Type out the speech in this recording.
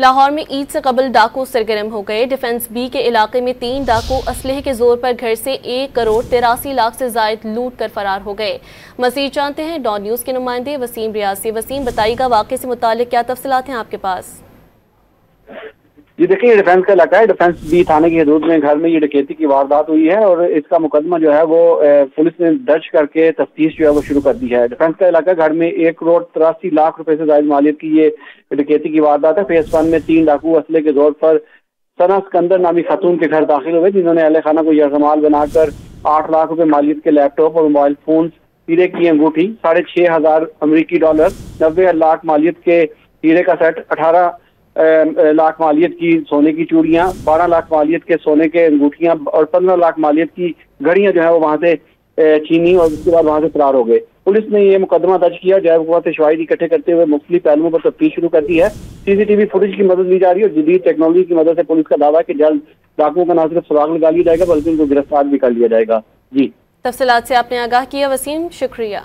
लाहौर में ईद से कबल डाकू सरगर्म हो गए। डिफेंस बी के इलाके में 3 डाकू असलहे के जोर पर घर से 1 करोड़ 83 लाख से जायद लूट कर फरार हो गए। मजीद जानते हैं डॉन न्यूज़ के नुमाइंदे वसीम रियाज से। वसीम, बताइएगा वाक़े से मुतालिक क्या तफसीलात हैं आपके पास? जी देखिए, ये डिफेंस का इलाका है। डिफेंस बी थाने की हदूद में घर में ये डकैती की वारदात हुई है और इसका मुकदमा जो है वो पुलिस ने दर्ज करके तफ्तीश जो है वो शुरू कर दी है। डिफेंस का इलाका, घर में 1 करोड़ 83 लाख रुपए से ज्यादा मालियत की ये डकैती की वारदात है। फेज 1 में 3 डाकू असले के जोर पर सना सिकंदर नामी खातून के घर दाखिल हुए, जिन्होंने अहले खाना को यरगमाल बनाकर 8 लाख रुपए मालियत के लैपटॉप और मोबाइल फोन, हीरे की अंगूठी, $6,500 अमरीकी डॉलर, 90 लाख मालियत के हीरे का सेट, 18 लाख मालियत की सोने की चूड़ियां, 12 लाख मालियत के सोने के अंगूठियां और 15 लाख मालियत की घड़ियां जो है वो वहां से छीनी और उसके बाद वहां से फरार हो गए। पुलिस ने ये मुकदमा दर्ज किया। जैव कुव्वत से शवाहिद इकट्ठे करते हुए मुख्तलिफ पहलुओं पर तफ्तीश शुरू कर दी है। सीसीटीवी फुटेज की मदद ली जा रही है और जदीद टेक्नोलॉजी की मदद से पुलिस का दावा है कि जल्द डाकुओं का न सिर्फ सुराग लगा लिया जाएगा बल्कि उनको गिरफ्तार भी कर लिया जाएगा। जी, तफसीलात से आपने आगाह किया वसीम, शुक्रिया।